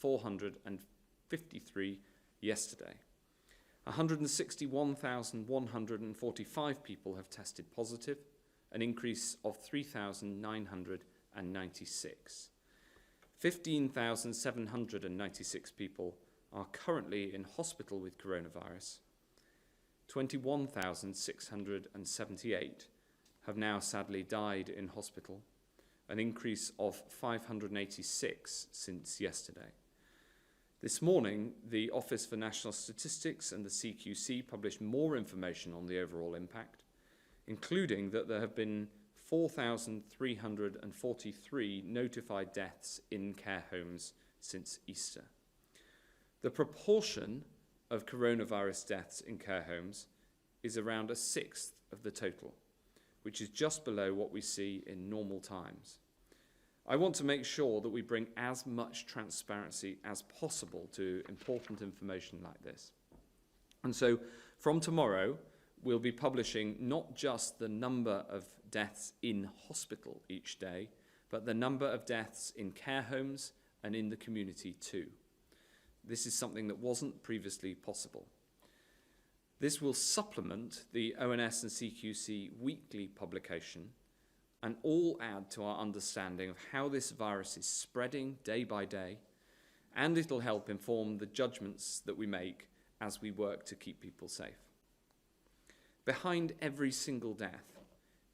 1,453 yesterday. 161,145 people have tested positive, an increase of 3,996. 15,796 people are currently in hospital with coronavirus. 21,678 have now sadly died in hospital, an increase of 586 since yesterday. This morning, the Office for National Statistics and the CQC published more information on the overall impact, including that there have been 4,343 notified deaths in care homes since Easter. The proportion of coronavirus deaths in care homes is around a sixth of the total, which is just below what we see in normal times. I want to make sure that we bring as much transparency as possible to important information like this. And so from tomorrow, we'll be publishing not just the number of deaths in hospital each day, but the number of deaths in care homes and in the community too. This is something that wasn't previously possible. This will supplement the ONS and CQC weekly publication and all add to our understanding of how this virus is spreading day by day, and it'll help inform the judgments that we make as we work to keep people safe. Behind every single death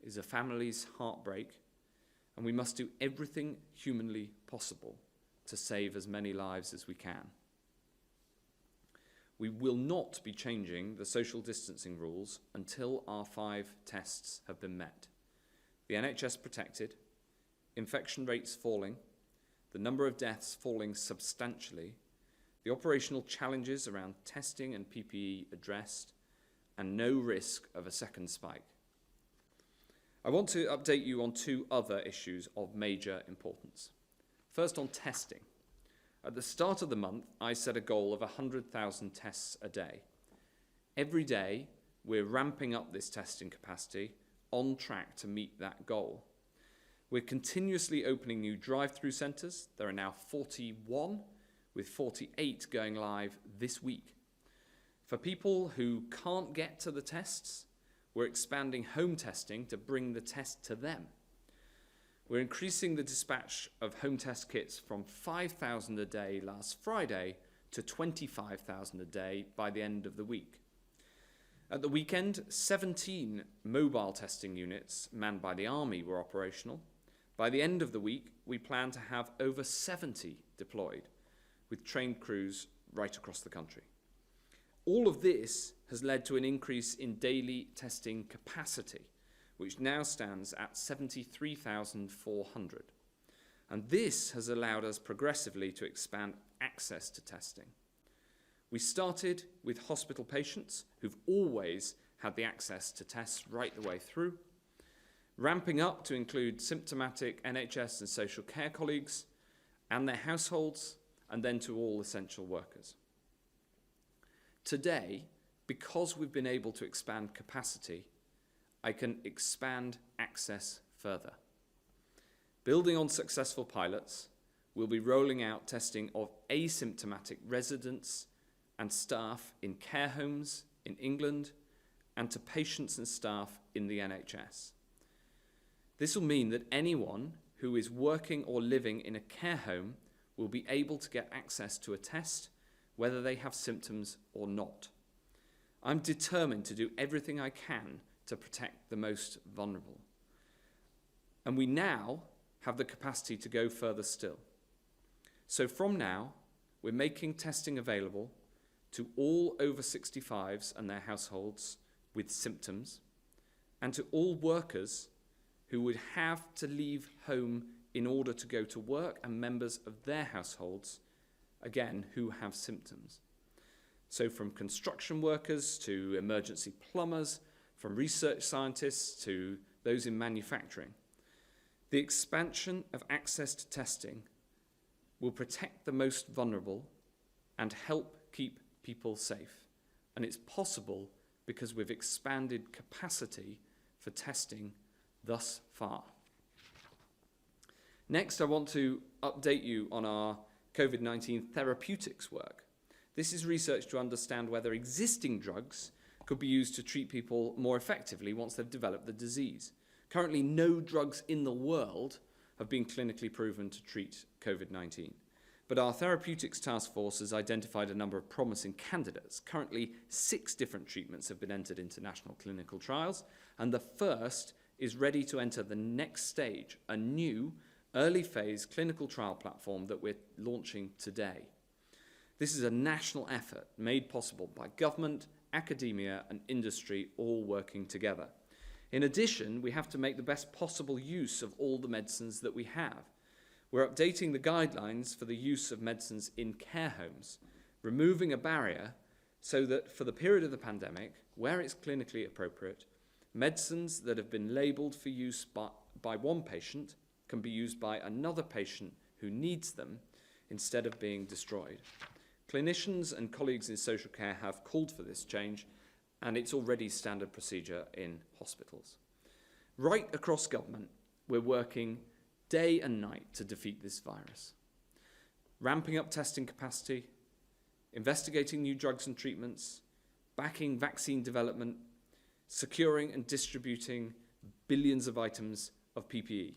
is a family's heartbreak, and we must do everything humanly possible to save as many lives as we can. We will not be changing the social distancing rules until our 5 tests have been met. The NHS protected, infection rates falling, the number of deaths falling substantially, the operational challenges around testing and PPE addressed, and no risk of a second spike. I want to update you on 2 other issues of major importance. First, on testing. At the start of the month, I set a goal of 100,000 tests a day. Every day, we're ramping up this testing capacity, on track to meet that goal. We're continuously opening new drive-through centres. There are now 41, with 48 going live this week. For people who can't get to the tests, we're expanding home testing to bring the test to them. We're increasing the dispatch of home test kits from 5,000 a day last Friday to 25,000 a day by the end of the week. At the weekend, 17 mobile testing units manned by the Army were operational. By the end of the week, we plan to have over 70 deployed, with trained crews right across the country. All of this has led to an increase in daily testing capacity, which now stands at 73,400. And this has allowed us progressively to expand access to testing. We started with hospital patients who've always had the access to tests right the way through, ramping up to include symptomatic NHS and social care colleagues and their households, and then to all essential workers. Today, because we've been able to expand capacity, I can expand access further. Building on successful pilots, we'll be rolling out testing of asymptomatic residents and staff in care homes in England and to patients and staff in the NHS. This will mean that anyone who is working or living in a care home will be able to get access to a test, whether they have symptoms or not. I'm determined to do everything I can to protect the most vulnerable. And we now have the capacity to go further still. So from now, we're making testing available to all over 65s and their households with symptoms, and to all workers who would have to leave home in order to go to work, and members of their households, again, who have symptoms. So from construction workers to emergency plumbers, from research scientists to those in manufacturing. The expansion of access to testing will protect the most vulnerable and help keep people safe. And it's possible because we've expanded capacity for testing thus far. Next, I want to update you on our COVID-19 therapeutics work. This is research to understand whether existing drugs could be used to treat people more effectively once they've developed the disease. Currently, no drugs in the world have been clinically proven to treat COVID-19. But our therapeutics task force has identified a number of promising candidates. Currently, 6 different treatments have been entered into national clinical trials, and the first is ready to enter the next stage, a new early phase clinical trial platform that we're launching today. This is a national effort made possible by government, academia, and industry all working together. In addition, we have to make the best possible use of all the medicines that we have. We're updating the guidelines for the use of medicines in care homes, removing a barrier so that for the period of the pandemic, where it's clinically appropriate, medicines that have been labelled for use by one patient can be used by another patient who needs them instead of being destroyed. Clinicians and colleagues in social care have called for this change, and it's already standard procedure in hospitals. Right across government, we're working day and night to defeat this virus. Ramping up testing capacity, investigating new drugs and treatments, backing vaccine development, securing and distributing billions of items of PPE,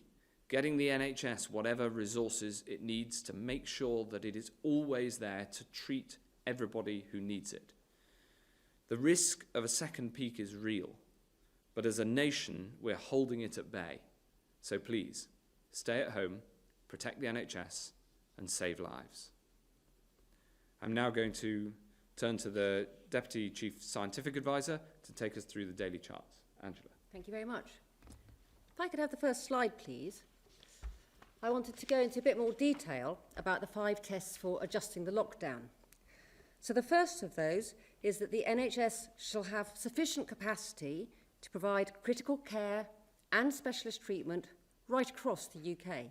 getting the NHS whatever resources it needs to make sure that it is always there to treat everybody who needs it. The risk of a second peak is real, but as a nation, we're holding it at bay. So please, stay at home, protect the NHS, and save lives. I'm now going to turn to the Deputy Chief Scientific Advisor to take us through the daily charts. Angela. Thank you very much. If I could have the first slide, please. I wanted to go into a bit more detail about the 5 tests for adjusting the lockdown. So the first of those is that the NHS shall have sufficient capacity to provide critical care and specialist treatment right across the UK.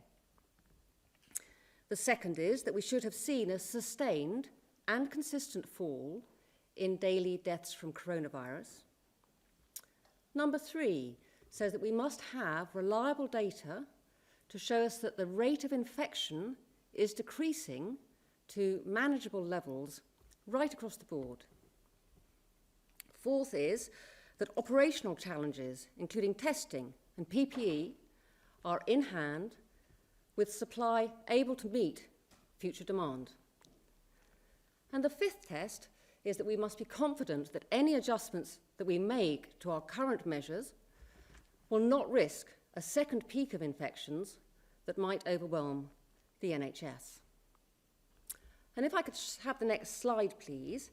The second is that we should have seen a sustained and consistent fall in daily deaths from coronavirus. Number 3 says that we must have reliable data to show us that the rate of infection is decreasing to manageable levels right across the board. Fourth is that operational challenges, including testing and PPE, are in hand with supply able to meet future demand. And the 5th test is that we must be confident that any adjustments that we make to our current measures will not risk a second peak of infections that might overwhelm the NHS. And if I could have the next slide, please.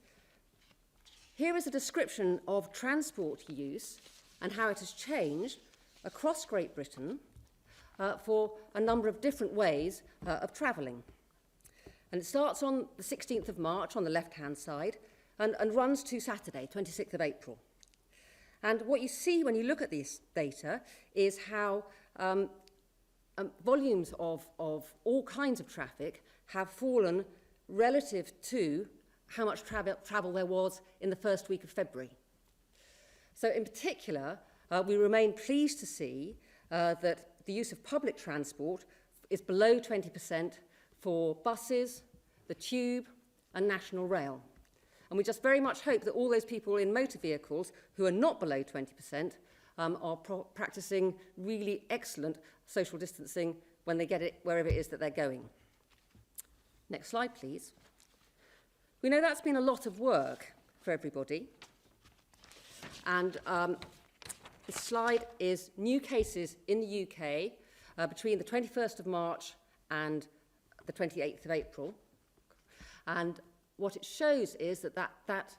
Here is a description of transport use and how it has changed across Great Britain for a number of different ways of travelling. And it starts on the 16th of March on the left-hand side and runs to Saturday, 26th of April. And what you see when you look at this data is how volumes of all kinds of traffic have fallen relative to how much travel there was in the first week of February. So in particular, we remain pleased to see that the use of public transport is below 20% for buses, the tube, and National Rail. And we just very much hope that all those people in motor vehicles who are not below 20% are practicing really excellent social distancing when they get it wherever it is that they're going. Next slide, please. We know that's been a lot of work for everybody. And this slide is new cases in the UK between the 21st of March and the 28th of April. And what it shows is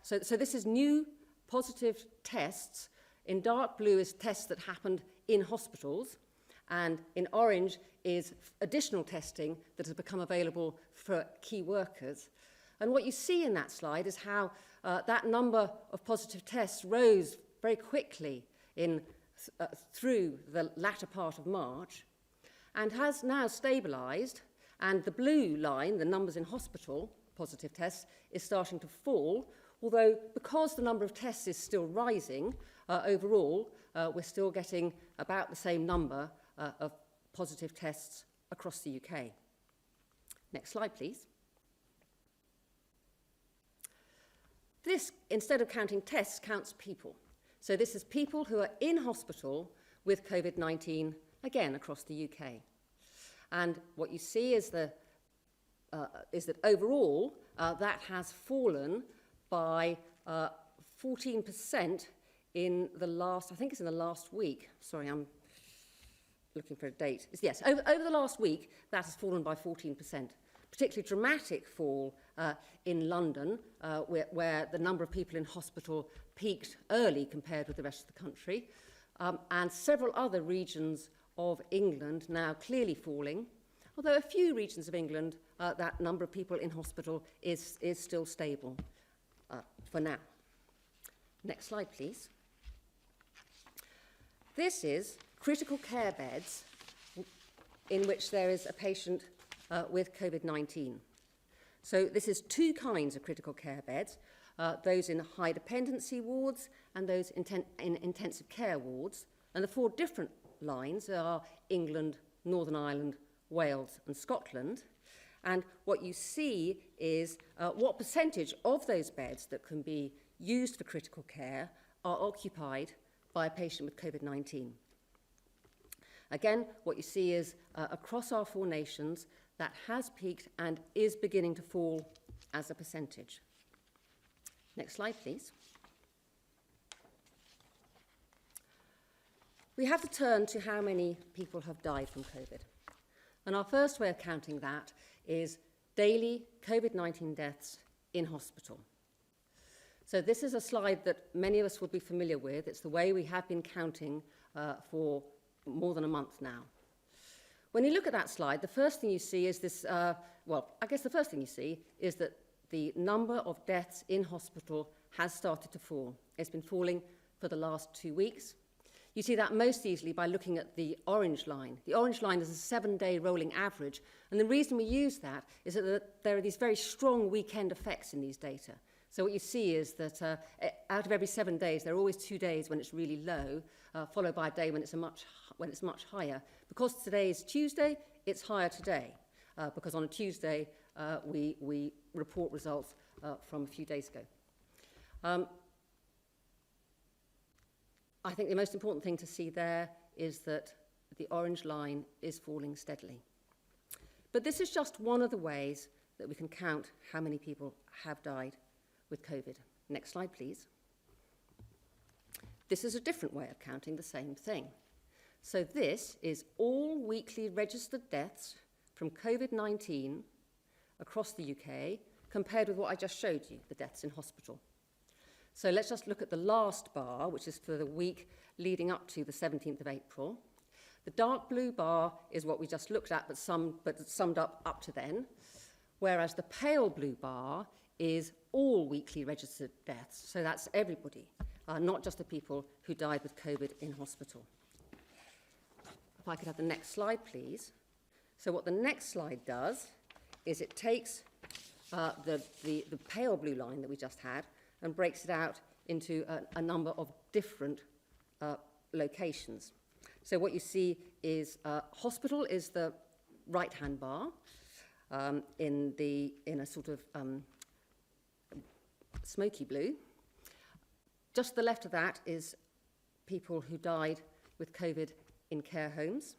so this is new positive tests. In dark blue is tests that happened in hospitals, and in orange is additional testing that has become available for key workers. And what you see in that slide is how that number of positive tests rose very quickly through the latter part of March and has now stabilised, and the blue line, the numbers in hospital positive tests, is starting to fall, although because the number of tests is still rising, overall, we're still getting about the same number of positive tests across the UK. Next slide, please. This, instead of counting tests, counts people. So this is people who are in hospital with COVID-19, again, across the UK. And what you see is, that overall, that has fallen by 14% in the last, I think it's in the last week. Sorry, I'm looking for a date. Yes, over the last week, that has fallen by 14%. Particularly dramatic fall in London, where the number of people in hospital peaked early compared with the rest of the country, and several other regions of England now clearly falling, although a few regions of England, that number of people in hospital is still stable for now. Next slide, please. This is critical care beds in which there is a patient with COVID-19. So this is two kinds of critical care beds, those in high dependency wards and those in intensive care wards. And the four different lines are England, Northern Ireland, Wales and Scotland. And what you see is what percentage of those beds that can be used for critical care are occupied by a patient with COVID-19. Again, what you see is across our four nations, that has peaked and is beginning to fall as a percentage. Next slide, please. We have to turn to how many people have died from COVID. And our first way of counting that is daily COVID-19 deaths in hospital. So this is a slide that many of us will be familiar with. It's the way we have been counting for more than a month now. When you look at that slide, the first thing you see is this, the first thing you see is that the number of deaths in hospital has started to fall. It's been falling for the last 2 weeks. You see that most easily by looking at the orange line. The orange line is a 7-day rolling average, and the reason we use that is that there are these very strong weekend effects in these data. So what you see is that out of every 7 days, there are always 2 days when it's really low, followed by a day when it's much higher. Because today is Tuesday, it's higher today, because on a Tuesday, we report results from a few days ago. I think the most important thing to see there is that the orange line is falling steadily. But this is just one of the ways that we can count how many people have died with COVID. Next slide, please. This is a different way of counting the same thing. So this is all weekly registered deaths from COVID-19 across the UK compared with what I just showed you, the deaths in hospital. So let's just look at the last bar, which is for the week leading up to the 17th of April. The dark blue bar is what we just looked at, but summed up to then, whereas the pale blue bar is all weekly registered deaths. So that's everybody, not just the people who died with COVID in hospital. If I could have the next slide, please. So what the next slide does is it takes the pale blue line that we just had and breaks it out into a number of different locations. So what you see is hospital is the right-hand bar in a sort of smoky blue. Just to the left of that is people who died with COVID in care homes.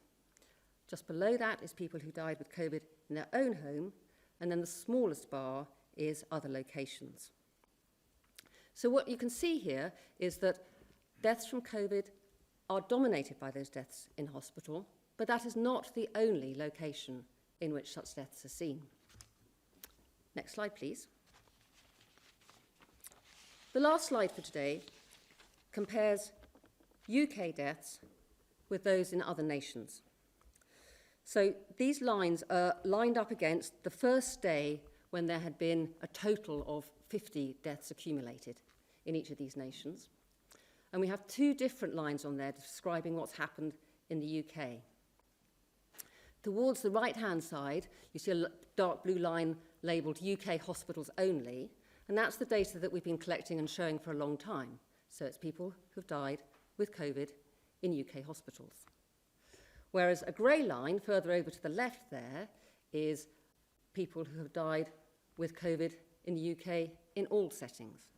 Just below that is people who died with COVID in their own home. And then the smallest bar is other locations. So what you can see here is that deaths from COVID are dominated by those deaths in hospital, but that is not the only location in which such deaths are seen. Next slide, please. The last slide for today compares UK deaths with those in other nations. So these lines are lined up against the first day when there had been a total of 50 deaths accumulated in each of these nations. And we have two different lines on there describing what's happened in the UK. Towards the right-hand side, you see a dark blue line labelled UK hospitals only, and that's the data that we've been collecting and showing for a long time. So it's people who've died with COVID in UK hospitals. Whereas a grey line further over to the left there is people who have died with COVID in the UK in all settings.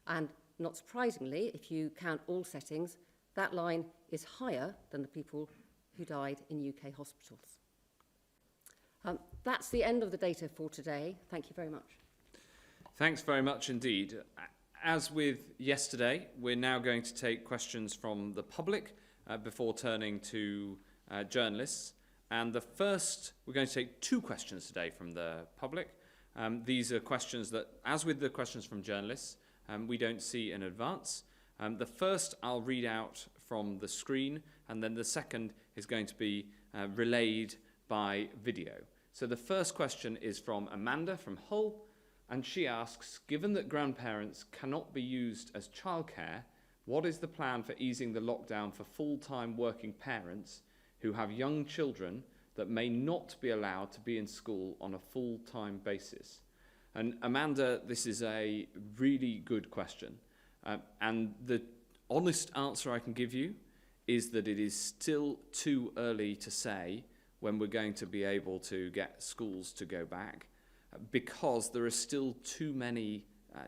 And not surprisingly, if you count all settings, that line is higher than the people who died in UK hospitals. That's the end of the data for today. Thank you very much. Thanks very much indeed. As with yesterday, we're now going to take questions from the public before turning to journalists. And we're going to take 2 questions today from the public. These are questions that, as with the questions from journalists, we don't see in advance. The first I'll read out from the screen, and then the second is going to be relayed by video. So the first question is from Amanda from Hull, and she asks, given that grandparents cannot be used as childcare, what is the plan for easing the lockdown for full-time working parents who have young children that may not be allowed to be in school on a full-time basis? And Amanda, this is a really good question. And the honest answer I can give you is that it is still too early to say when we're going to be able to get schools to go back, because there are still too many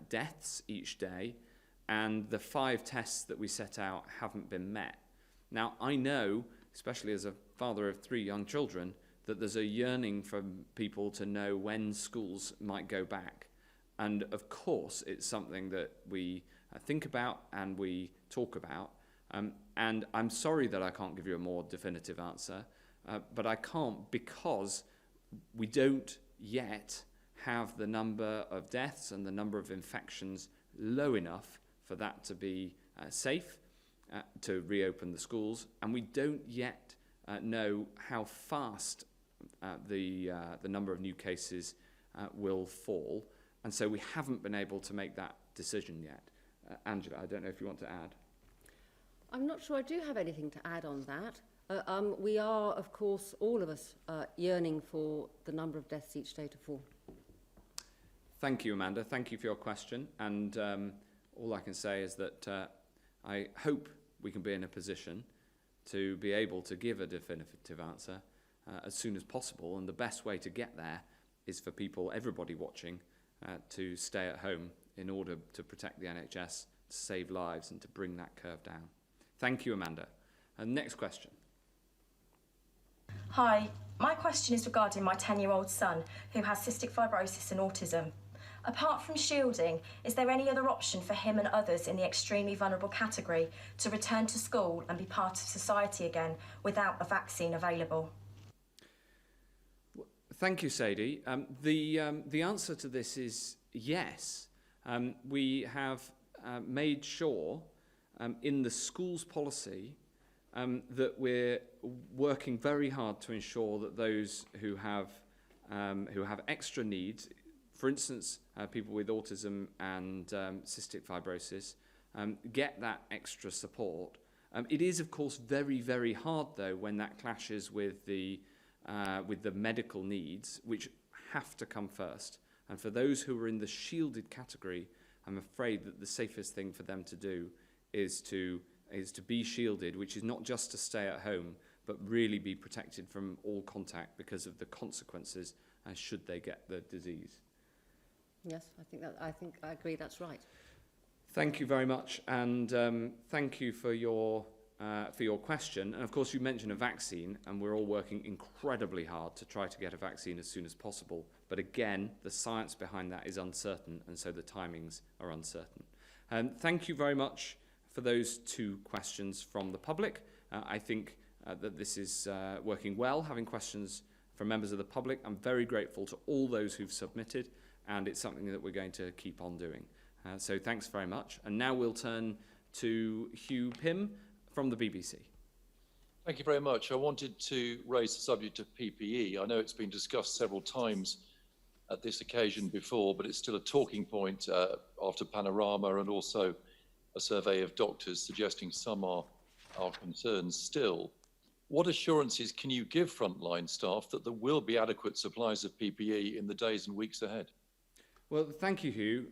deaths each day, and the 5 tests that we set out haven't been met. Now, I know, especially as a father of 3 young children, that there's a yearning for people to know when schools might go back. And of course, it's something that we think about and we talk about. And I'm sorry that I can't give you a more definitive answer, but I can't because we don't yet have the number of deaths and the number of infections low enough for that to be safe to reopen the schools, and we don't yet know how fast the number of new cases will fall, and so we haven't been able to make that decision yet. Angela, I don't know if you want to add. I'm not sure I do have anything to add on that. We are, of course, all of us yearning for the number of deaths each day to fall. Thank you, Amanda. Thank you for your question. And all I can say is that I hope we can be in a position to be able to give a definitive answer as soon as possible. And the best way to get there is for people, everybody watching, to stay at home in order to protect the NHS, to save lives and to bring that curve down. Thank you, Amanda. Next question. Hi, my question is regarding my 10-year-old son who has cystic fibrosis and autism. Apart from shielding, is there any other option for him and others in the extremely vulnerable category to return to school and be part of society again without a vaccine available? Thank you, Sadie. The answer to this is yes. We have made sure in the schools policy that we're working very hard to ensure that those who have extra needs, for instance, people with autism and cystic fibrosis, get that extra support. It is, of course, very, very hard, though, when that clashes with the medical needs, which have to come first. And for those who are in the shielded category, I'm afraid that the safest thing for them to do is to be shielded, which is not just to stay at home, but really be protected from all contact because of the consequences should they get the disease. Yes, I think I agree. That's right. Thank you very much, and thank you for your question. And of course, you mentioned a vaccine, and we're all working incredibly hard to try to get a vaccine as soon as possible. But again, the science behind that is uncertain, and so the timings are uncertain. Thank you very much for those 2 questions from the public. I think that this is working well, having questions from members of the public. I'm very grateful to all those who've submitted, and it's something that we're going to keep on doing. So thanks very much. And now we'll turn to Hugh Pym from the BBC. Thank you very much. I wanted to raise the subject of PPE. I know it's been discussed several times at this occasion before, but it's still a talking point after Panorama and also a survey of doctors suggesting some are concerned still. What assurances can you give frontline staff that there will be adequate supplies of PPE in the days and weeks ahead? Well, thank you, Hugh.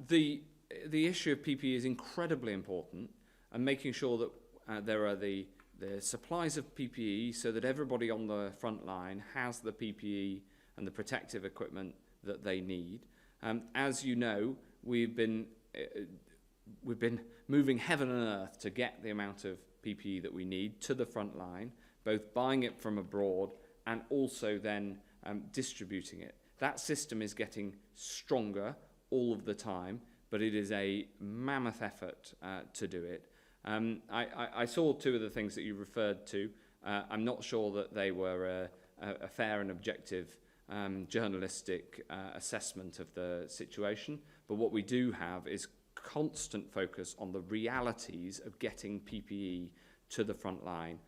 The issue of PPE is incredibly important, and making sure that there are the supplies of PPE so that everybody on the front line has the PPE and the protective equipment that they need. As you know, we've been we've been moving heaven and earth to get the amount of PPE that we need to the front line, both buying it from abroad and also then distributing it. That system is getting stronger all of the time, but it is a mammoth effort to do it. I saw two of the things that you referred to. I'm not sure that they were a fair and objective journalistic assessment of the situation, but what we do have is constant focus on the realities of getting PPE to the front line,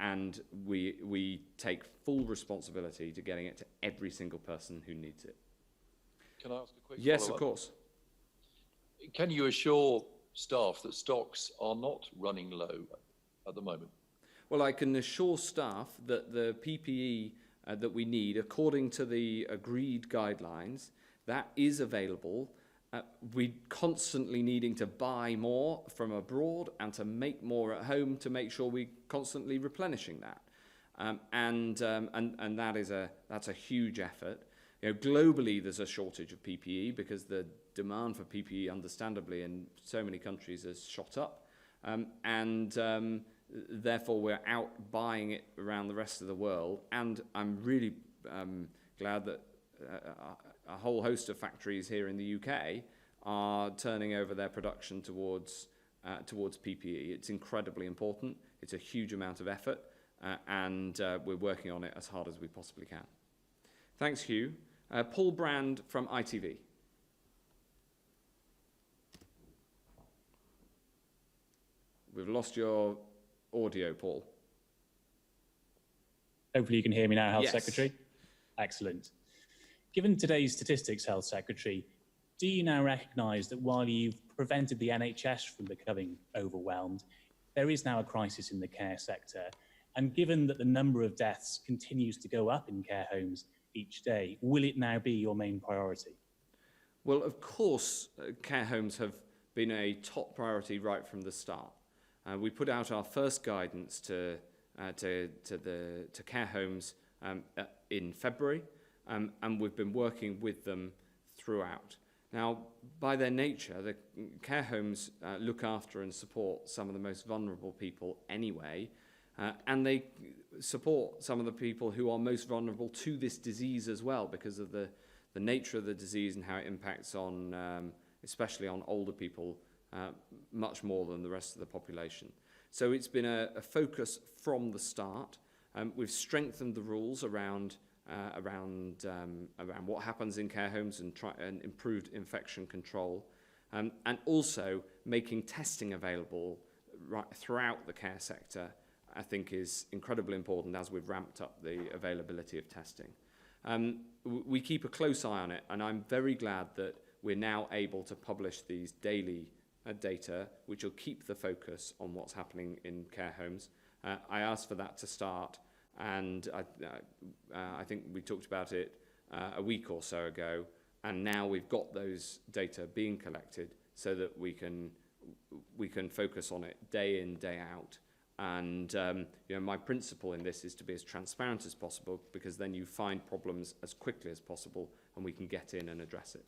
and we take full responsibility to getting it to every single person who needs it. Can I ask a quick Yes, follow-up? of course. Can you assure staff that stocks are not running low at the moment? Well, I can assure staff that the PPE that we need, according to the agreed guidelines, that is available. We're constantly needing to buy more from abroad and to make more at home to make sure we're constantly replenishing that. And that's a huge effort. You know, globally, there's a shortage of PPE because the demand for PPE, understandably, in so many countries has shot up. Therefore, we're out buying it around the rest of the world. And I'm really glad that a whole host of factories here in the UK are turning over their production towards PPE. It's incredibly important. It's a huge amount of effort, and we're working on it as hard as we possibly can. Thanks, Hugh. Paul Brand from ITV. We've lost your audio, Paul. Hopefully you can hear me now, Health Yes. Secretary. Excellent. Given today's statistics, Health Secretary, do you now recognise that while you've prevented the NHS from becoming overwhelmed, there is now a crisis in the care sector? And given that the number of deaths continues to go up in care homes each day, will it now be your main priority? Well, of course, care homes have been a top priority right from the start. We put out our first guidance to care homes in February, and we've been working with them throughout. Now, by their nature, the care homes look after and support some of the most vulnerable people anyway, and they support some of the people who are most vulnerable to this disease as well because of the nature of the disease and how it impacts on, especially on older people, much more than the rest of the population. So it's been a focus from the start. We've strengthened the rules around what happens in care homes and improved infection control, and also making testing available throughout the care sector, I think, is incredibly important as we've ramped up the availability of testing. We keep a close eye on it, and I'm very glad that we're now able to publish these daily data, which will keep the focus on what's happening in care homes. I asked for that to start, and I think we talked about it a week or so ago, and now we've got those data being collected so that we can focus on it day in, day out. And my principle in this is to be as transparent as possible, because then you find problems as quickly as possible and we can get in and address it.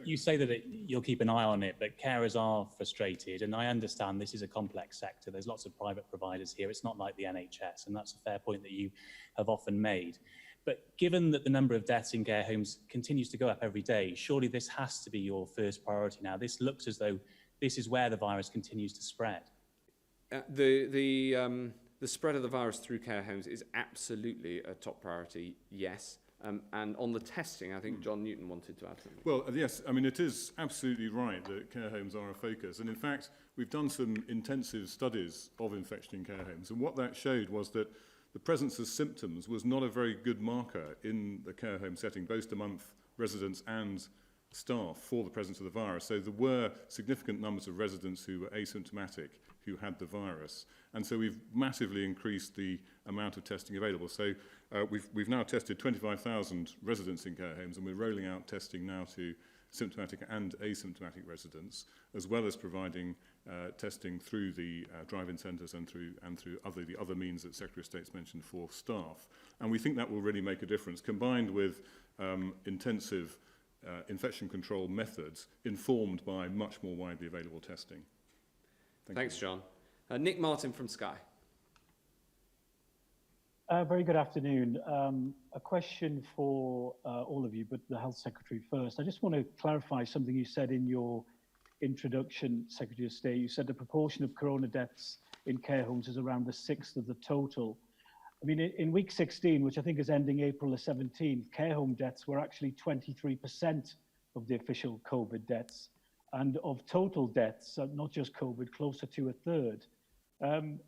You say that you'll keep an eye on it, but carers are frustrated, and I understand this is a complex sector. There's lots of private providers here. It's not like the NHS, and that's a fair point that you have often made. But given that the number of deaths in care homes continues to go up every day, surely this has to be your first priority now. This looks as though this is where the virus continues to spread. The spread of the virus through care homes is absolutely a top priority, yes. And on the testing, I think John Newton wanted to add something. Well, yes, I mean, it is absolutely right that care homes are a focus. And in fact, we've done some intensive studies of infection in care homes. And what that showed was that the presence of symptoms was not a very good marker in the care home setting, both among residents and staff, for the presence of the virus. So there were significant numbers of residents who were asymptomatic who had the virus. And so we've massively increased the amount of testing available. So we've now tested 25,000 residents in care homes, and we're rolling out testing now to symptomatic and asymptomatic residents, as well as providing testing through the drive-in centres and through the other means that Secretary of State's mentioned for staff. And we think that will really make a difference, combined with intensive infection control methods informed by much more widely available testing. Thanks, John. Nick Martin from Sky. Very good afternoon. A question for all of you, but the Health Secretary first. I just want to clarify something you said in your introduction, Secretary of State. You said the proportion of corona deaths in care homes is around a sixth of the total. I mean, in week 16, which I think is ending April the 17th, care home deaths were actually 23% of the official COVID deaths. And of total deaths, not just COVID, closer to a third.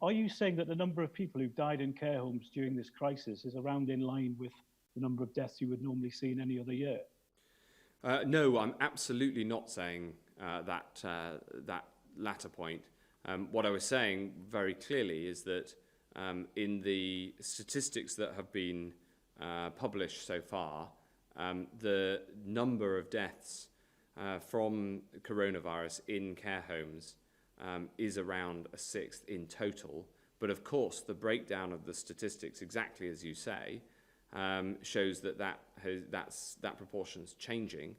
Are you saying that the number of people who've died in care homes during this crisis is around in line with the number of deaths you would normally see in any other year? No, I'm absolutely not saying that latter point. What I was saying very clearly is that in the statistics that have been published so far, the number of deaths from coronavirus in care homes is around a sixth in total. But of course, the breakdown of the statistics, exactly as you say, shows that proportion's changing.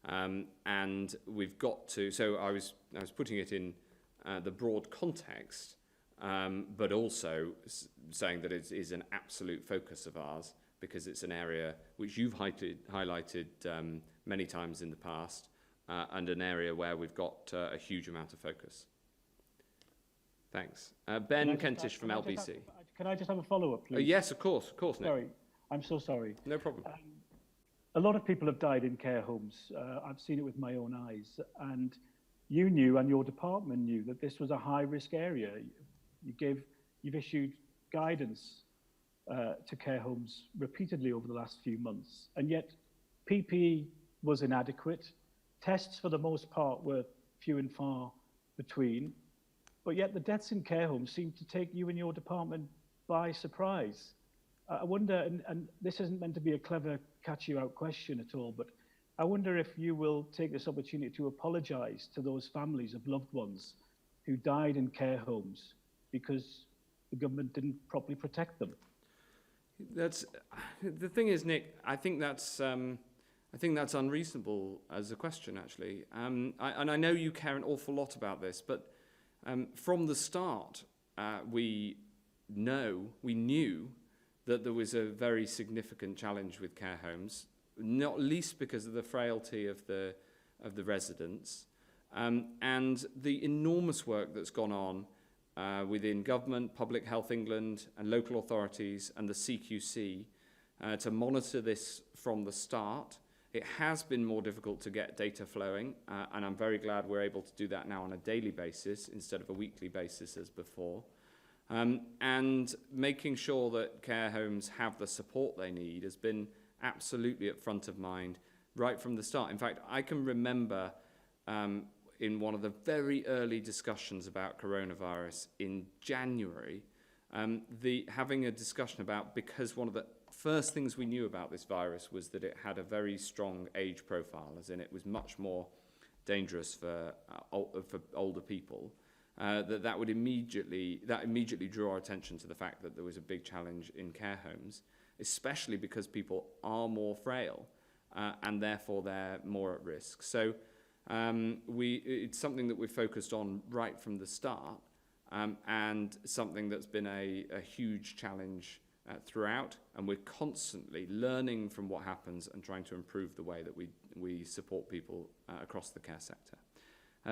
And we've got to, so I was putting it in the broad context, but also saying that it is an absolute focus of ours because it's an area which you've highlighted many times in the past and an area where we've got a huge amount of focus. Thanks. Ben Kentish from LBC. Can I just have a follow-up, please? Yes, of course, Nick. Sorry, I'm so sorry. No problem. A lot of people have died in care homes. I've seen it with my own eyes. And you knew, and your department knew, that this was a high-risk area. You've issued guidance to care homes repeatedly over the last few months. And yet, PPE was inadequate. Tests, for the most part, were few and far between. But yet the deaths in care homes seem to take you and your department by surprise. I wonder, and this isn't meant to be a clever catch-you-out question at all, but I wonder if you will take this opportunity to apologise to those families of loved ones who died in care homes because the government didn't properly protect them. That's the thing is, Nick. I think that's unreasonable as a question, actually. And I know you care an awful lot about this, but from the start, we knew that there was a very significant challenge with care homes, not least because of the frailty of the residents, and the enormous work that's gone on within government, Public Health England, and local authorities and the CQC to monitor this from the start. It has been more difficult to get data flowing, and I'm very glad we're able to do that now on a daily basis instead of a weekly basis as before. And making sure that care homes have the support they need has been absolutely at front of mind right from the start. In fact, I can remember in one of the very early discussions about coronavirus in January, having a discussion about, because one of the first things we knew about this virus was that it had a very strong age profile, as in it was much more dangerous for older people. That immediately drew our attention to the fact that there was a big challenge in care homes, especially because people are more frail and therefore they're more at risk. So it's something that we've focused on right from the start, and something that's been a huge challenge throughout, and we're constantly learning from what happens and trying to improve the way that we support people across the care sector.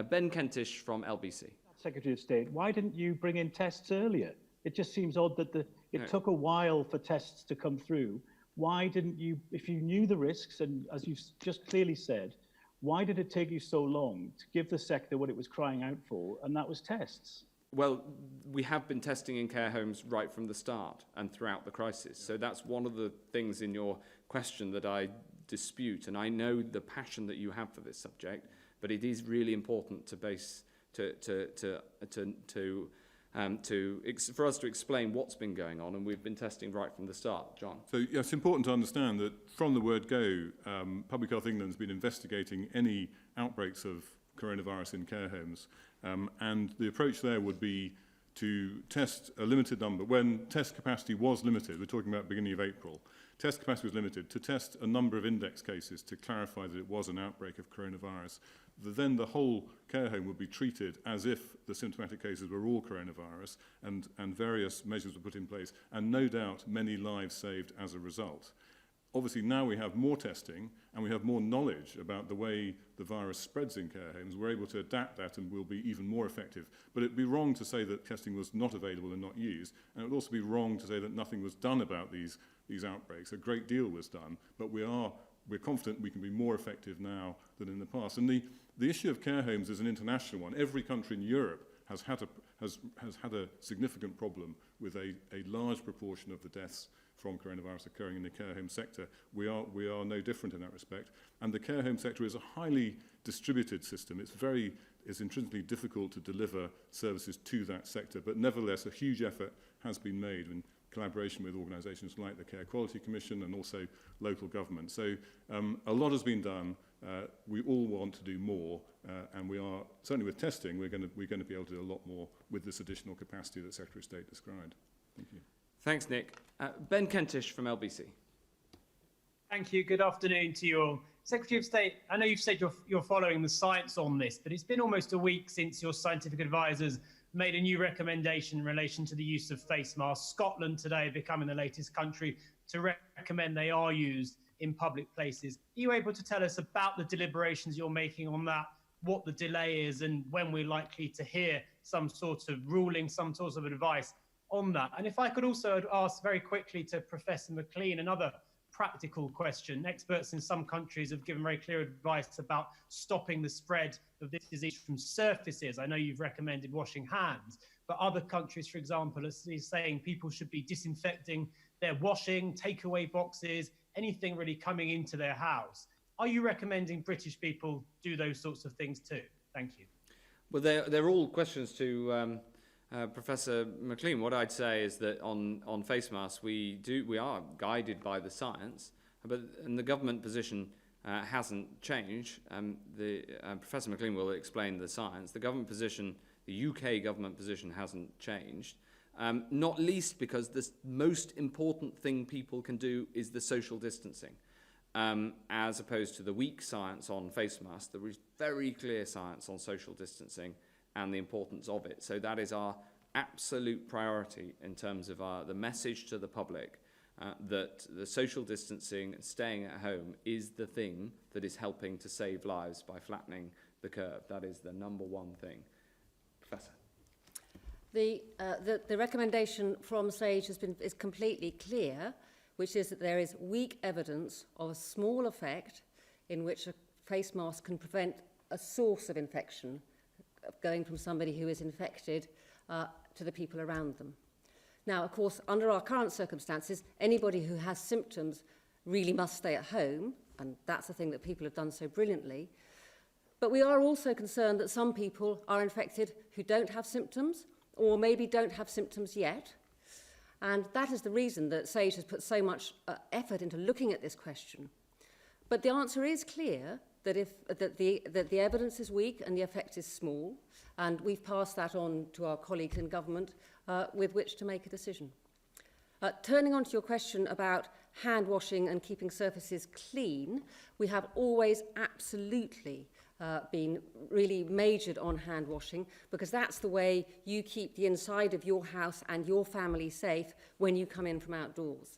Ben Kentish from LBC. Secretary of State, why didn't you bring in tests earlier? It just seems odd that it took a while for tests to come through. Why didn't you, if you knew the risks, and as you've just clearly said, why did it take you so long to give the sector what it was crying out for, and that was tests? Well, we have been testing in care homes right from the start and throughout the crisis. So that's one of the things in your question that I dispute. And I know the passion that you have for this subject, but it is really important for us to explain what's been going on, and we've been testing right from the start. John. So yeah, it's important to understand that from the word go, Public Health England has been investigating any outbreaks of coronavirus in care homes. And the approach there would be to test a limited number. When test capacity was limited, we're talking about beginning of April, test capacity was limited to test a number of index cases to clarify that it was an outbreak of coronavirus. Then the whole care home would be treated as if the symptomatic cases were all coronavirus, and various measures were put in place, and no doubt many lives saved as a result. Obviously, now we have more testing and we have more knowledge about the way the virus spreads in care homes. We're able to adapt that and will be even more effective. But it'd be wrong to say that testing was not available and not used. And it would also be wrong to say that nothing was done about these outbreaks. A great deal was done, but we're confident we can be more effective now than in the past. And the issue of care homes is an international one. Every country in Europe has had a significant problem with a large proportion of the deaths from coronavirus occurring in the care home sector. We are no different in that respect. And the care home sector is a highly distributed system. It's intrinsically difficult to deliver services to that sector, but nevertheless, a huge effort has been made in collaboration with organisations like the Care Quality Commission and also local government. So a lot has been done. We all want to do more, and we are, certainly with testing, we're going to be able to do a lot more with this additional capacity that Secretary of State described. Thank you. Thanks, Nick. Ben Kentish from LBC. Thank you. Good afternoon to you all. Secretary of State, I know you've said you're following the science on this, but it's been almost a week since your scientific advisors made a new recommendation in relation to the use of face masks. Scotland today becoming the latest country to recommend they are used in public places. Are you able to tell us about the deliberations you're making on that, what the delay is, and when we're likely to hear some sort of ruling, some sort of advice on that? And if I could also ask very quickly to Professor McLean another practical question. Experts in some countries have given very clear advice about stopping the spread of this disease from surfaces. I know you've recommended washing hands, but other countries, for example, are saying people should be disinfecting their washing, takeaway boxes, anything really coming into their house. Are you recommending British people do those sorts of things too? Thank you. Well, they're all questions to Professor McLean. What I'd say is that on face masks, we are guided by the science, and the government position hasn't changed. Professor McLean will explain the science. The government position, the UK government position, hasn't changed. Not least because the most important thing people can do is the social distancing, as opposed to the weak science on face masks. There is very clear science on social distancing and the importance of it. So that is our absolute priority in terms of the message to the public that the social distancing and staying at home is the thing that is helping to save lives by flattening the curve. That is the number one thing. Professor. The recommendation from SAGE is completely clear, which is that there is weak evidence of a small effect in which a face mask can prevent a source of infection going from somebody who is infected to the people around them. Now, of course, under our current circumstances, anybody who has symptoms really must stay at home, and that's the thing that people have done so brilliantly. But we are also concerned that some people are infected who don't have symptoms, or maybe don't have symptoms yet. And that is the reason that SAGE has put so much effort into looking at this question. But the answer is clear, that the evidence is weak and the effect is small, and we've passed that on to our colleagues in government with which to make a decision. Turning on to your question about hand washing and keeping surfaces clean, we have always absolutely been really majored on hand washing, because that's the way you keep the inside of your house and your family safe when you come in from outdoors.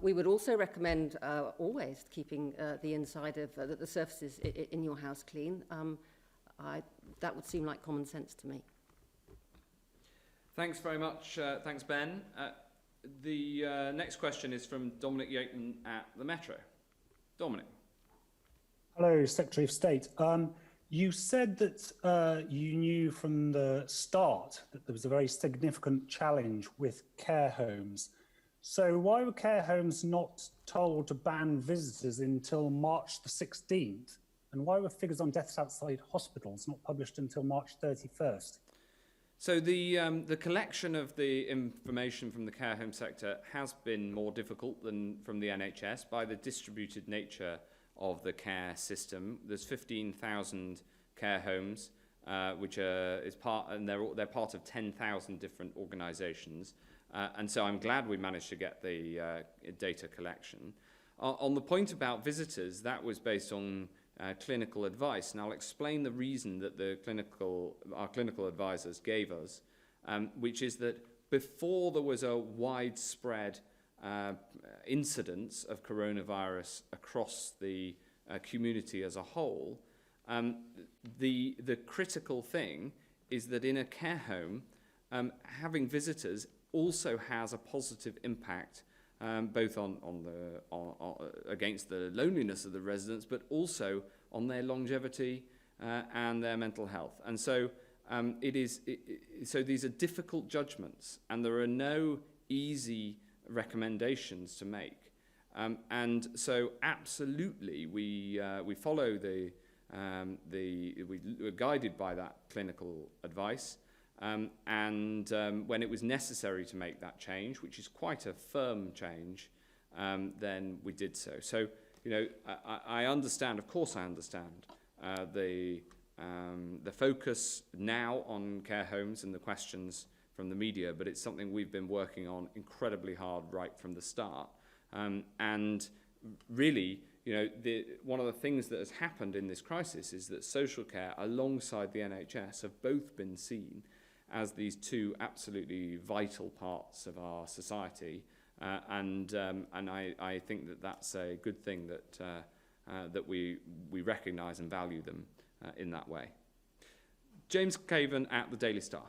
We would also recommend always keeping the inside of the surfaces in your house clean. That would seem like common sense to me. Thanks very much. Thanks, Ben. The next question is from Dominic Yeatman at the Metro. Dominic. Hello, Secretary of State. You said that you knew from the start that there was a very significant challenge with care homes. So why were care homes not told to ban visitors until March the 16th? And why were figures on deaths outside hospitals not published until March 31st? So the collection of the information from the care home sector has been more difficult than from the NHS by the distributed nature of the care system. There's 15,000 care homes, which they're part of 10,000 different organisations. And so I'm glad we managed to get the data collection. On the point about visitors, that was based on clinical advice. And I'll explain the reason that our clinical advisors gave us, which is that before there was a widespread incidence of coronavirus across the community as a whole, the critical thing is that in a care home, having visitors also has a positive impact both against the loneliness of the residents, but also on their longevity and their mental health. And so so these are difficult judgments, and there are no easy recommendations to make. And so absolutely we follow we're guided by that clinical advice. And when it was necessary to make that change, which is quite a firm change, then we did so. So, I understand, of course I understand, the focus now on care homes and the questions from the media, but it's something we've been working on incredibly hard right from the start. And really, one of the things that has happened in this crisis is that social care alongside the NHS have both been seen as these two absolutely vital parts of our society, and I think that that's a good thing that we recognise and value them in that way. James Caven at the Daily Star.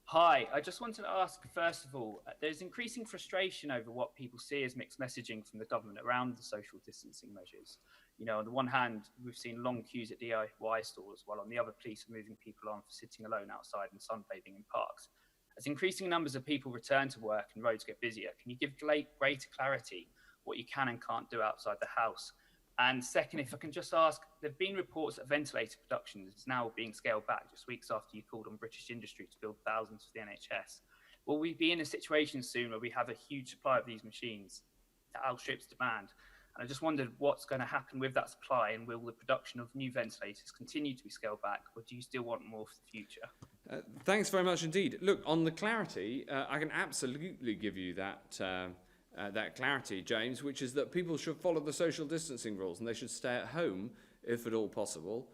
Hi, I just wanted to ask, first of all, there's increasing frustration over what people see as mixed messaging from the government around the social distancing measures. On the one hand, we've seen long queues at DIY stores, while on the other, police are moving people on for sitting alone outside and sunbathing in parks. As increasing numbers of people return to work and roads get busier, can you give greater clarity what you can and can't do outside the house? And second, if I can just ask, there have been reports that ventilator production is now being scaled back just weeks after you called on British industry to build thousands for the NHS. Will we be in a situation soon where we have a huge supply of these machines that outstrips demand? And I just wondered what's going to happen with that supply, and will the production of new ventilators continue to be scaled back, or do you still want more for the future? Thanks very much indeed. Look, on the clarity, I can absolutely give you that clarity, James, which is that people should follow the social distancing rules and they should stay at home if at all possible,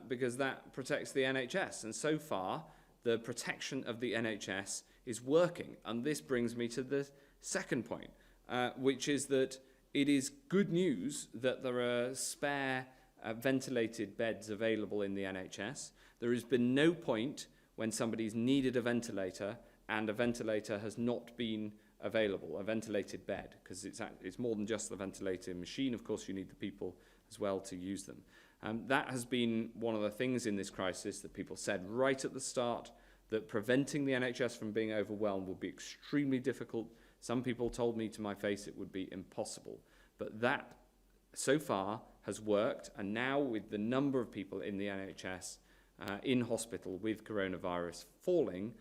because that protects the NHS. And so far, the protection of the NHS is working. And this brings me to the second point, which is that it is good news that there are spare ventilated beds available in the NHS. There has been no point when somebody's needed a ventilator and a ventilator has not been available, a ventilated bed, because it's more than just the ventilator machine. Of course, you need the people as well to use them. That has been one of the things in this crisis that people said right at the start, that preventing the NHS from being overwhelmed would be extremely difficult. Some people told me to my face it would be impossible. But that, so far, has worked. And now with the number of people in the NHS in hospital with coronavirus falling,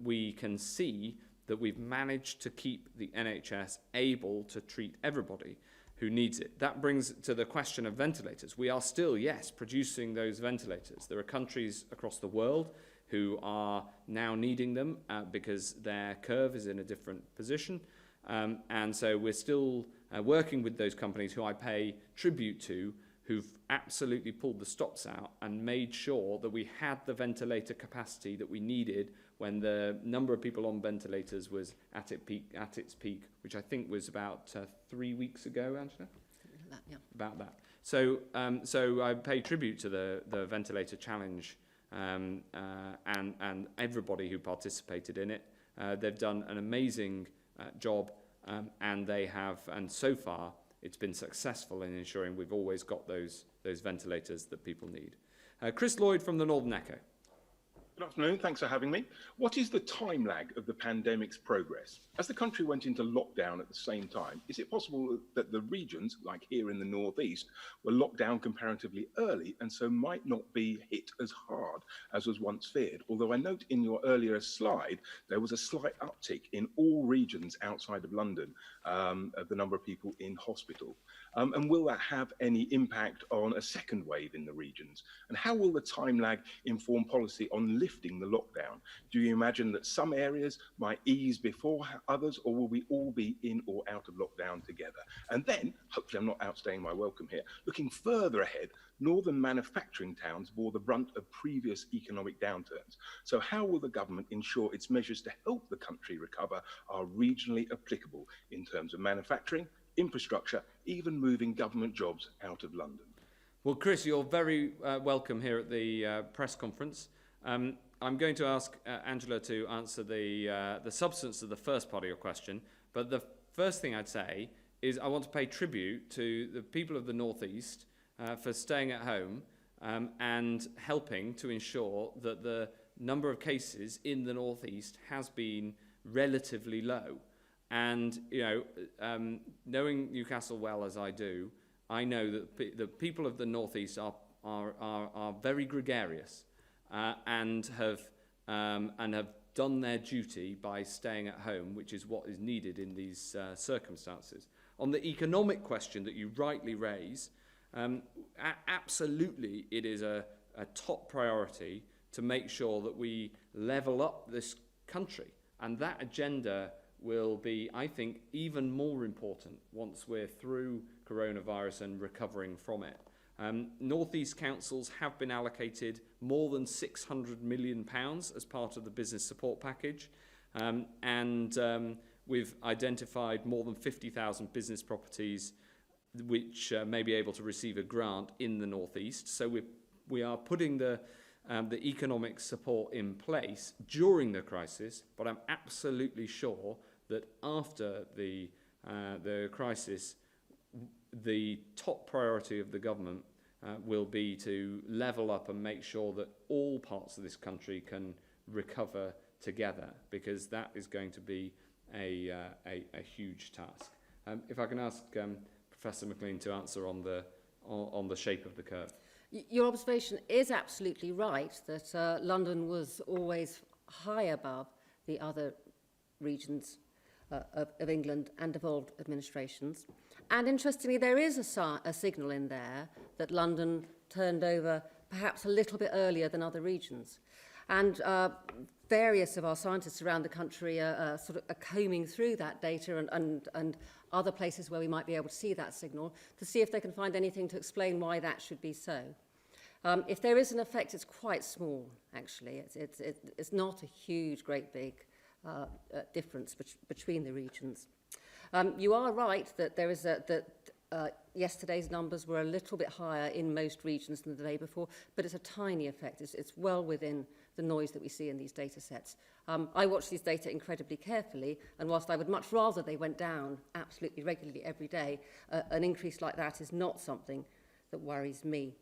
we can see that we've managed to keep the NHS able to treat everybody who needs it. That brings to the question of ventilators. We are still, yes, producing those ventilators. There are countries across the world who are now needing them because their curve is in a different position. And so we're still working with those companies who I pay tribute to, who've absolutely pulled the stops out and made sure that we had the ventilator capacity that we needed when the number of people on ventilators was at its peak, which I think was about 3 weeks ago, Angela? Yeah. About that. So I pay tribute to the ventilator challenge and everybody who participated in it. They've done an amazing job, and so far it's been successful in ensuring we've always got those ventilators that people need. Chris Lloyd from the Northern Echo. Good afternoon, thanks for having me. What is the time lag of the pandemic's progress? As the country went into lockdown at the same time, is it possible that the regions, like here in the northeast, were locked down comparatively early and so might not be hit as hard as was once feared? Although I note in your earlier slide, there was a slight uptick in all regions outside of London. of the number of people in hospital? And will that have any impact on a second wave in the regions? And how will the time lag inform policy on lifting the lockdown? Do you imagine that some areas might ease before others, or will we all be in or out of lockdown together? And then, hopefully I'm not outstaying my welcome here, looking further ahead, northern manufacturing towns bore the brunt of previous economic downturns. So how will the government ensure its measures to help the country recover are regionally applicable in terms of manufacturing, infrastructure, even moving government jobs out of London? Well, Chris, you're very welcome here at the press conference. I'm going to ask Angela to answer the substance of the first part of your question, but the first thing I'd say is I want to pay tribute to the people of the North East for staying at home and helping to ensure that the number of cases in the North East has been relatively low. And, you know, knowing Newcastle well as I do, I know that the people of the North East are very gregarious and have done their duty by staying at home, which is what is needed in these circumstances. On the economic question that you rightly raise, absolutely it is a top priority to make sure that we level up this country. And that agenda will be, I think, even more important once we're through coronavirus and recovering from it. North East councils have been allocated more than £600 million as part of the business support package, and we've identified more than 50,000 business properties which may be able to receive a grant in the North East. So we are putting the economic support in place during the crisis, but I'm absolutely sure that after the crisis, the top priority of the government will be to level up and make sure that all parts of this country can recover together, because that is going to be a huge task. If I can ask Professor McLean to answer on the shape of the curve. Your observation is absolutely right that London was always high above the other regions of England and devolved administrations. And interestingly, there is a signal in there that London turned over perhaps a little bit earlier than other regions. And various of our scientists around the country are combing through that data and other places where we might be able to see that signal to see if they can find anything to explain why that should be so. If there is an effect, it's quite small, actually. It's not a huge, great big difference between the regions. You are right that there is yesterday's numbers were a little bit higher in most regions than the day before, but it's a tiny effect. It's well within the noise that we see in these data sets. I watch these data incredibly carefully, and whilst I would much rather they went down absolutely regularly every day, an increase like that is not something that worries me.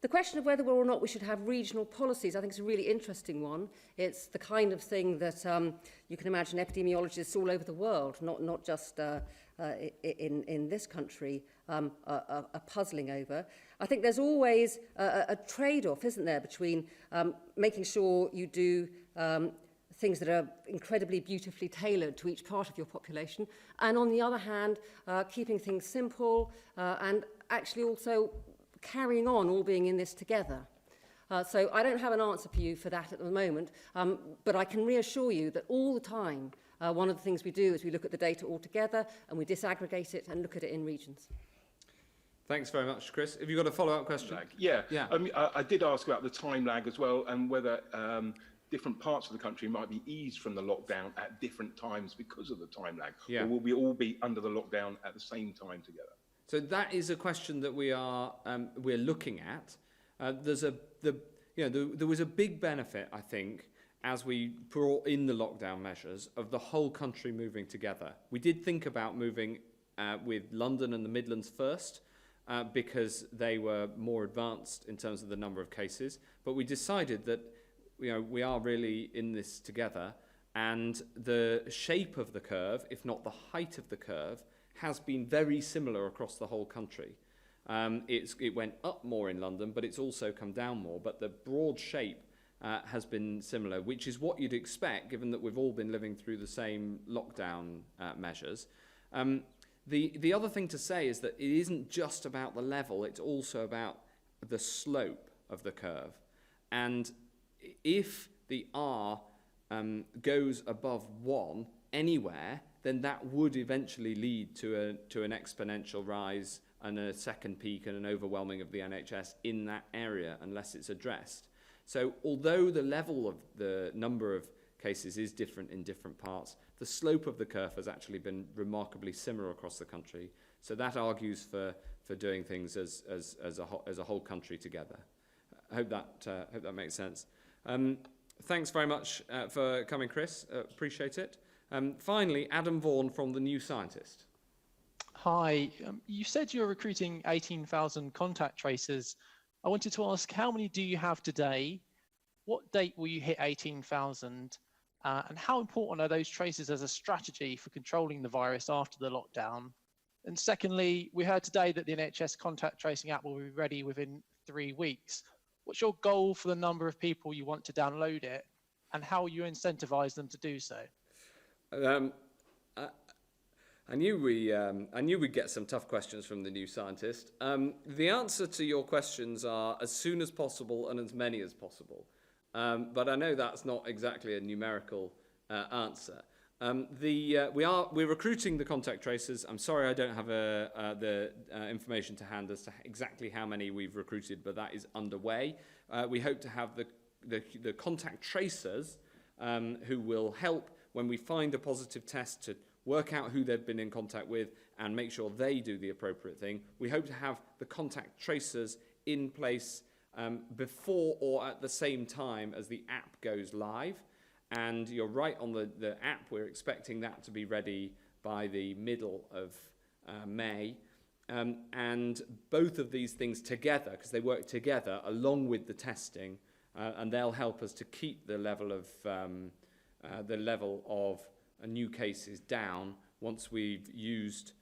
The question of whether or not we should have regional policies, I think, is a really interesting one. It's the kind of thing that you can imagine epidemiologists all over the world, not just in this country, are puzzling over. I think there's always a trade-off, isn't there, between making sure you do things that are incredibly beautifully tailored to each part of your population, and on the other hand, keeping things simple and actually also carrying on all being in this together. So I don't have an answer for you for that at the moment, but I can reassure you that all the time, one of the things we do is we look at the data all together and we disaggregate it and look at it in regions. Thanks very much, Chris. Have you got a follow-up question? Yeah. Yeah. I did ask about the time lag as well, and whether different parts of the country might be eased from the lockdown at different times because of the time lag, or will we all be under the lockdown at the same time together? So that is a question that we're looking at. There was a big benefit, I think, as we brought in the lockdown measures of the whole country moving together. We did think about moving with London and the Midlands first because they were more advanced in terms of the number of cases. But we decided that we are really in this together, and the shape of the curve, if not the height of the curve, has been very similar across the whole country. It went up more in London, but it's also come down more. But the broad shape has been similar, which is what you'd expect, given that we've all been living through the same lockdown measures. The other thing to say is that it isn't just about the level, it's also about the slope of the curve. And if the R goes above 1 anywhere, then that would eventually lead to an exponential rise and a second peak and an overwhelming of the NHS in that area unless it's addressed. So although the level of the number of cases is different in different parts, the slope of the curve has actually been remarkably similar across the country. So that argues for doing things as a whole country together. I hope that makes sense. Thanks very much for coming, Chris. Appreciate it. Finally, Adam Vaughan from The New Scientist. Hi, you said you're recruiting 18,000 contact tracers. I wanted to ask, how many do you have today? What date will you hit 18,000? And how important are those tracers as a strategy for controlling the virus after the lockdown? And secondly, we heard today that the NHS contact tracing app will be ready within 3 weeks. What's your goal for the number of people you want to download it? And how will you incentivize them to do so? I knew we'd get some tough questions from The New Scientist. The answer to your questions are as soon as possible and as many as possible. But I know that's not exactly a numerical answer. We're recruiting the contact tracers. I'm sorry I don't have the information to hand as to exactly how many we've recruited, but that is underway. We hope to have the contact tracers who will help when we find a positive test to work out who they've been in contact with and make sure they do the appropriate thing. We hope to have the contact tracers in place before or at the same time as the app goes live. And you're right on the app, we're expecting that to be ready by the middle of May. And both of these things together, because they work together along with the testing, and they'll help us to keep the level of new cases down once we've used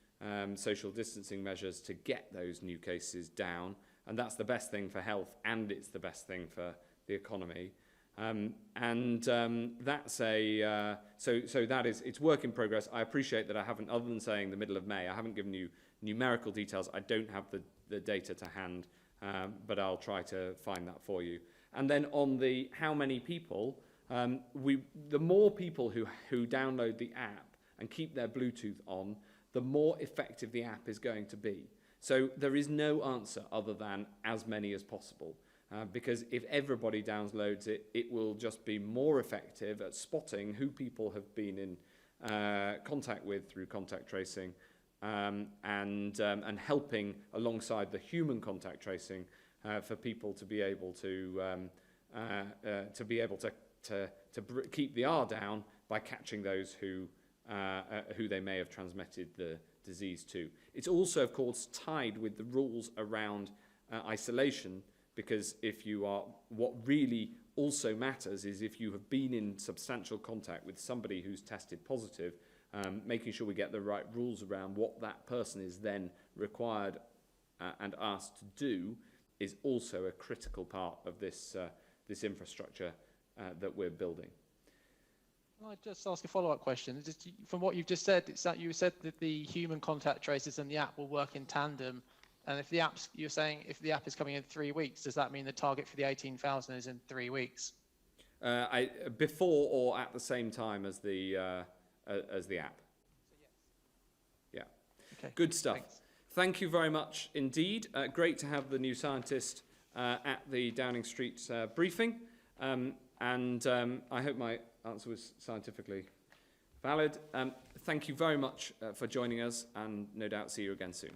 social distancing measures to get those new cases down. And that's the best thing for health, and it's the best thing for the economy. That's it's work in progress. I appreciate that I haven't, other than saying the middle of May, I haven't given you numerical details. I don't have the data to hand, but I'll try to find that for you. And then on the how many people, the more people who download the app and keep their Bluetooth on, the more effective the app is going to be. So there is no answer other than as many as possible. Because if everybody downloads it, it will just be more effective at spotting who people have been in contact with through contact tracing, and helping alongside the human contact tracing for people to be able to keep the R down by catching those who they may have transmitted the disease to. It's also, of course, tied with the rules around isolation. Because what really also matters is if you have been in substantial contact with somebody who's tested positive, making sure we get the right rules around what that person is then required and asked to do is also a critical part of this infrastructure that we're building. Can I just ask a follow-up question? From what you've just said, you said that the human contact tracers and the app will work in tandem. And if you're saying if the app is coming in 3 weeks, does that mean the target for the 18,000 is in 3 weeks? Before or at the same time as the app. So yes. Yeah. Okay. Good stuff. Thanks. Thank you very much indeed. Great to have the New Scientist at the Downing Street briefing. I hope my answer was scientifically valid. Thank you very much for joining us, and no doubt see you again soon.